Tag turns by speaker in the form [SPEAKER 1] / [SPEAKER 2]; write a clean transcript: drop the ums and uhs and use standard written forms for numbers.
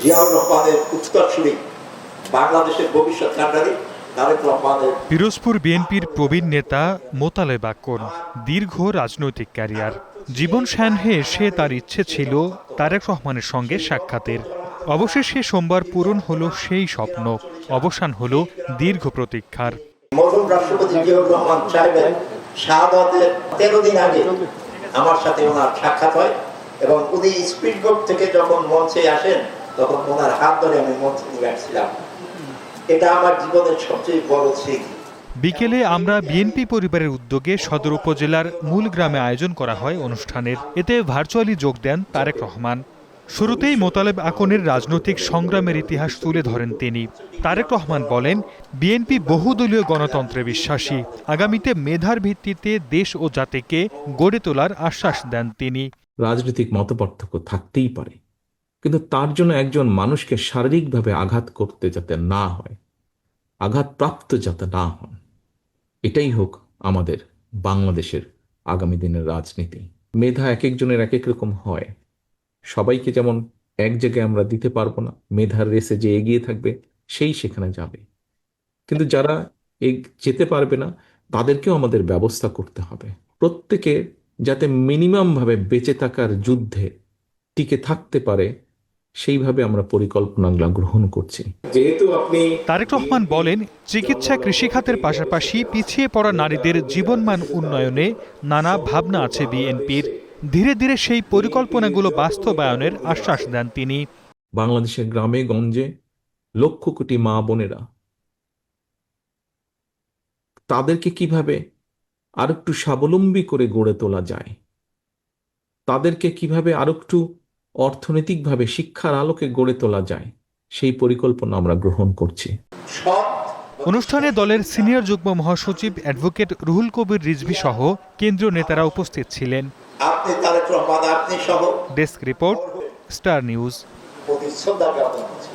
[SPEAKER 1] জিয়াউর রহমানের উত্তরসূরি, বাংলাদেশের ভবিষ্যৎ কান্ডারি তারেক রহমানের।
[SPEAKER 2] পিরোজপুর বিএনপির প্রবীণ নেতা মোতালেব আকন দীর্ঘ রাজনৈতিক ক্যারিয়ার। জীবন সায়াহ্নে এসে তার ইচ্ছে ছিল তারেক রহমানের সঙ্গে সাক্ষাতের। অবশেষে সোমবার পূরণ হলো সেই স্বপ্ন, অবসান হলো দীর্ঘ প্রতীক্ষার।
[SPEAKER 1] মরহুম রাষ্ট্রপতি জিয়াউর রহমান সাহেবের শাহাদাতের 13 দিন আগে আমার সাথে ওনার সাক্ষাৎ হয় এবং উনি স্পিডবোট থেকে যখন মঞ্চে আসেন তখন ওনার হাত ধরে আমি মঞ্চে নিয়ে আসছিলাম। এটা আমার জীবনের সবচেয়ে বড় স্মৃতি।
[SPEAKER 2] বিকেলে আমরা বিএনপি পরিবারের উদ্যোগে সদর উপজেলার মূল গ্রামে আয়োজন করা হয় অনুষ্ঠানের। এতে ভার্চুয়ালি যোগ দেন তারেক রহমান। শুরুতেই মোতালেব আকনের রাজনৈতিক সংগ্রামের ইতিহাস তুলে ধরেন তিনি। তারেক রহমান বলেন, বিএনপি বহুদলীয় গণতন্ত্রে বিশ্বাসী। আগামীতে মেধার ভিত্তিতে দেশ ও জাতিকে গড়ে তোলার আশ্বাস দেন তিনি।
[SPEAKER 3] রাজনৈতিক মতপার্থক্য থাকতেই পারে, কিন্তু তার জন্য একজন মানুষকে শারীরিকভাবে আঘাত করতে যাতে না হয়, আঘাতপ্রাপ্ত যাতে না হন, এটাই হোক আমাদের বাংলাদেশের আগামী দিনের রাজনীতি। মেধা এক একজনের এক এক রকম হয়। সবাইকে যেমন এক জায়গায় আমরা দিতে পারবো না। মেধার রেসে যে এগিয়ে থাকবে সেই সেখানে যাবে, কিন্তু যারা যেতে পারবে না তাদেরকেও আমাদের ব্যবস্থা করতে হবে। প্রত্যেকে যাতে মিনিমাম ভাবে বেঁচে থাকার যুদ্ধে টিকে থাকতে পারে সেইভাবে আমরা পরিকল্পনাগুলো গ্রহণ করছি। যেহেতু আপনি
[SPEAKER 2] তারেক রহমান বলেন, চিকিৎসা, কৃষিখাতের পাশাপাশি পিছিয়ে পড়া নারীদের জীবনমান উন্নয়নে নানা ভাবনা আছে বিএনপির। ধীরে ধীরে সেই পরিকল্পনাগুলো বাস্তবায়নের আশ্বাস দেন তিনি।
[SPEAKER 3] বাংলাদেশের গ্রামে গঞ্জে লক্ষ কোটি মা বোনেরা, তাদেরকে কিভাবে আরেকটু স্বাবলম্বী করে গড়ে তোলা যায়, তাদেরকে কিভাবে আরেকটু অর্থনৈতিকভাবে শিক্ষার আলোকে গড়ে তোলা যায়, সেই পরিকল্পনা আমরা গ্রহণ করছি।
[SPEAKER 2] অনুষ্ঠানে দলের সিনিয়র যুগ্ম মহাসচিব অ্যাডভোকেট রুহুল কবির রিজভী সহ কেন্দ্রীয় নেতারা উপস্থিত ছিলেন।
[SPEAKER 1] আপনি তারেক রহমান, আপনি সহ।
[SPEAKER 2] Desk report, star news.
[SPEAKER 1] প্রতি শ্রদ্ধা জ্ঞাপন করছি।